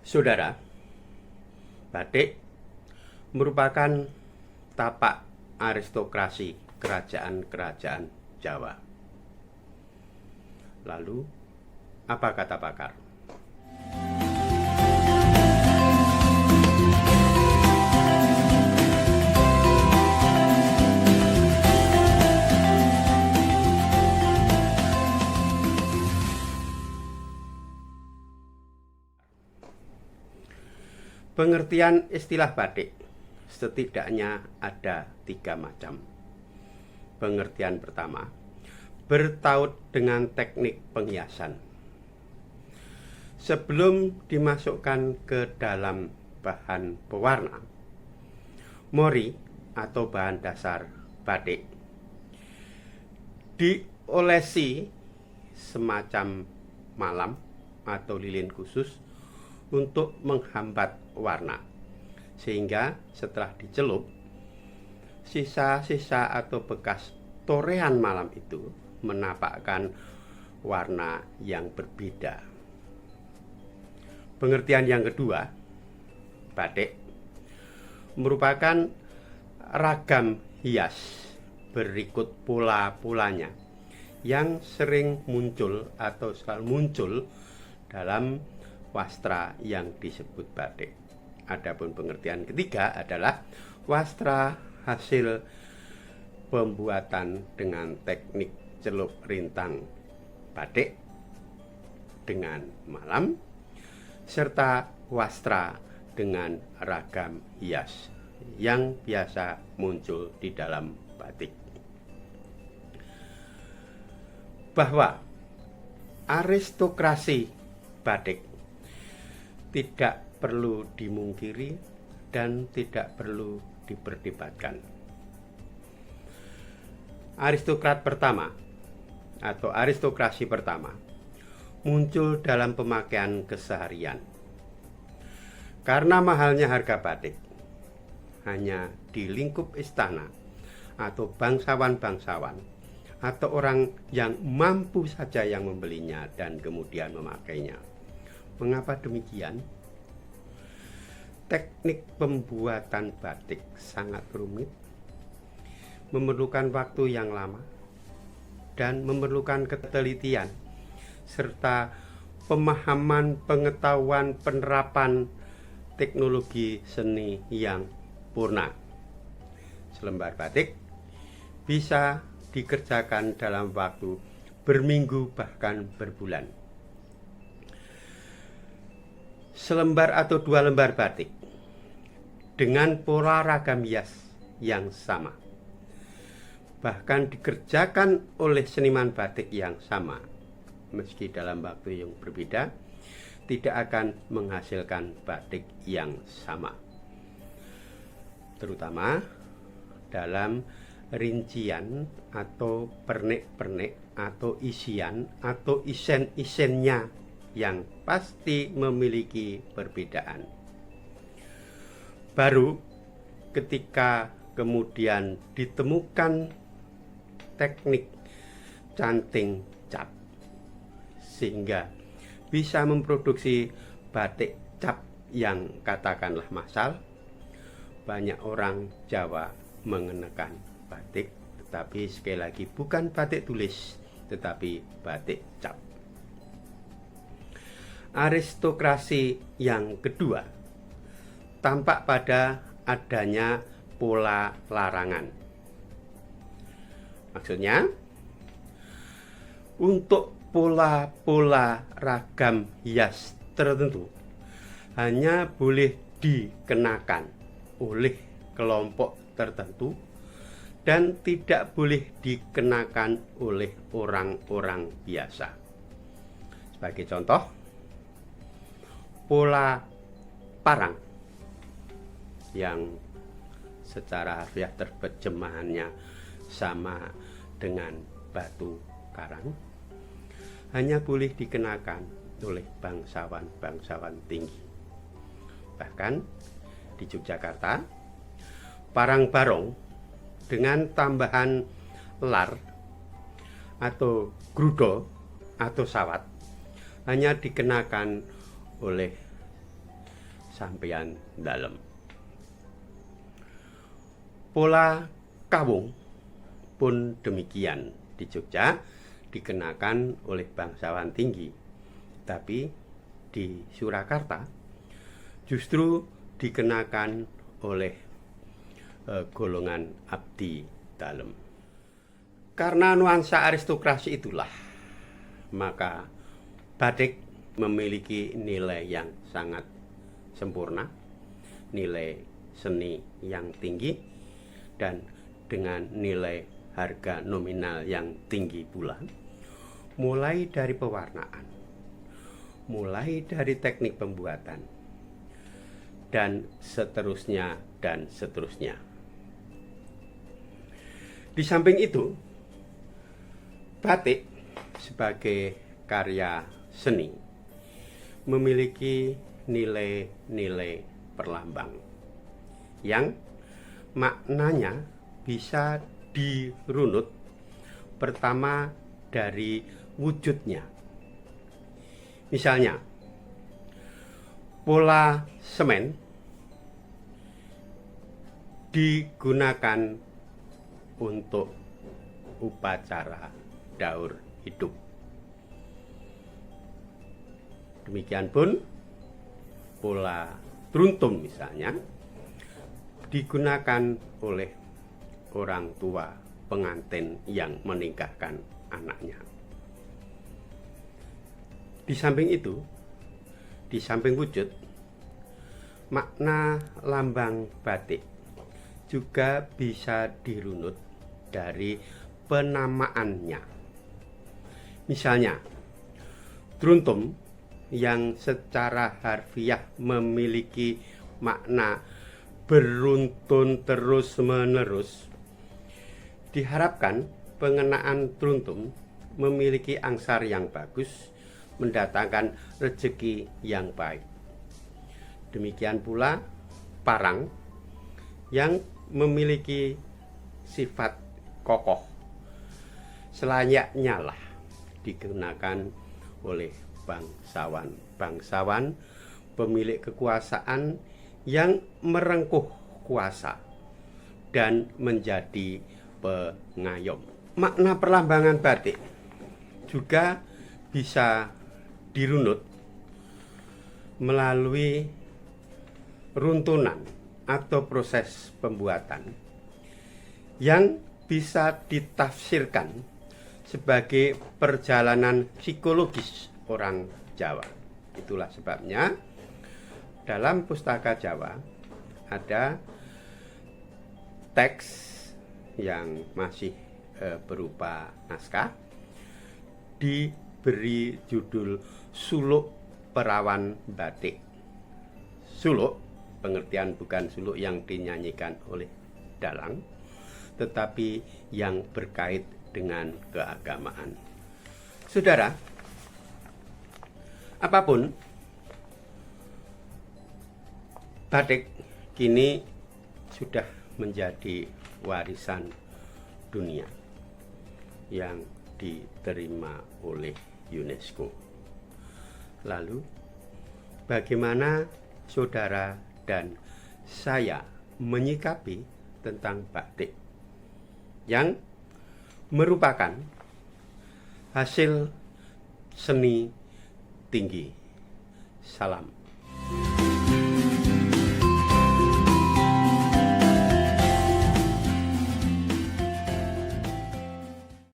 Saudara, batik merupakan tapak aristokrasi kerajaan-kerajaan Jawa. Lalu, apa kata pakar? Pengertian istilah batik setidaknya ada 3 macam. Pengertian pertama, bertaut dengan teknik penghiasan. Sebelum dimasukkan ke dalam bahan pewarna, mori atau bahan dasar batik diolesi semacam malam atau lilin khusus untuk menghambat warna, sehingga setelah dicelup, sisa-sisa atau bekas torean malam itu menampakkan warna yang berbeda. Pengertian yang kedua, batik merupakan ragam hias berikut pola-polanya yang sering muncul atau selalu muncul dalam wastra yang disebut batik. Adapun pengertian ketiga adalah wastra hasil pembuatan dengan teknik celup rintang batik dengan malam, serta wastra dengan ragam hias yang biasa muncul di dalam batik. Bahwa aristokrasi batik tidak perlu dimungkiri dan tidak perlu diperdebatkan. Aristokrat pertama atau aristokrasi pertama muncul dalam pemakaian keseharian. Karena mahalnya harga batik, hanya di lingkup istana atau bangsawan-bangsawan atau orang yang mampu saja yang membelinya dan kemudian memakainya. Mengapa demikian? Teknik pembuatan batik sangat rumit, memerlukan waktu yang lama, dan memerlukan ketelitian, serta pemahaman, pengetahuan, penerapan teknologi seni yang purna. Selembar batik bisa dikerjakan dalam waktu berminggu bahkan berbulan. Selembar atau 2 lembar batik dengan pola ragam hias yang sama, bahkan dikerjakan oleh seniman batik yang sama, meski dalam waktu yang berbeda, tidak akan menghasilkan batik yang sama, terutama dalam rincian atau pernik-pernik atau isian atau isen-isennya yang pasti memiliki perbedaan. Baru ketika kemudian ditemukan teknik canting cap, sehingga bisa memproduksi batik cap yang katakanlah massal, banyak orang Jawa mengenakan batik, tetapi sekali lagi bukan batik tulis, tetapi batik cap. Aristokrasi yang kedua tampak pada adanya pola larangan. Maksudnya, untuk pola-pola ragam hias tertentu hanya boleh dikenakan oleh kelompok tertentu dan tidak boleh dikenakan oleh orang-orang biasa. Sebagai contoh, pola parang yang secara harfiah terjemahannya sama dengan batu karang hanya boleh dikenakan oleh bangsawan-bangsawan tinggi. Bahkan di Yogyakarta, parang barong dengan tambahan lar atau grudo atau sawat hanya dikenakan oleh sampeyan dalem. Pola kawung pun demikian di Jogja dikenakan oleh bangsawan tinggi, tapi di Surakarta justru dikenakan oleh golongan abdi dalem. Karena nuansa aristokrasi itulah, maka batik memiliki nilai yang sangat sempurna, nilai seni yang tinggi, dan dengan nilai harga nominal yang tinggi pula, mulai dari pewarnaan, mulai dari teknik pembuatan, dan seterusnya dan seterusnya. Di samping itu, batik sebagai karya seni memiliki nilai-nilai perlambang yang maknanya bisa dirunut pertama dari wujudnya. Misalnya, pola semen digunakan untuk upacara daur hidup. Demikian pun pola truntum misalnya digunakan oleh orang tua pengantin yang menikahkan anaknya. Di samping itu, di samping wujud, makna lambang batik juga bisa dirunut dari penamaannya. Misalnya, truntum yang secara harfiah memiliki makna beruntun terus-menerus, diharapkan pengenaan truntum memiliki angsar yang bagus, mendatangkan rezeki yang baik. Demikian pula parang yang memiliki sifat kokoh, selayaknya lah digunakan oleh bangsawan pemilik kekuasaan yang merengkuh kuasa dan menjadi pengayom. Makna perlambangan batik juga bisa dirunut melalui runtunan atau proses pembuatan yang bisa ditafsirkan sebagai perjalanan psikologis orang Jawa. Itulah sebabnya dalam pustaka Jawa ada teks yang masih berupa naskah diberi judul Suluk Perawan Batik. Suluk, pengertian bukan suluk yang dinyanyikan oleh dalang, tetapi yang berkait dengan keagamaan. Saudara, apapun, batik kini sudah menjadi warisan dunia yang diterima oleh UNESCO. Lalu, bagaimana saudara dan saya menyikapi tentang batik yang merupakan hasil seni tinggi? Salam.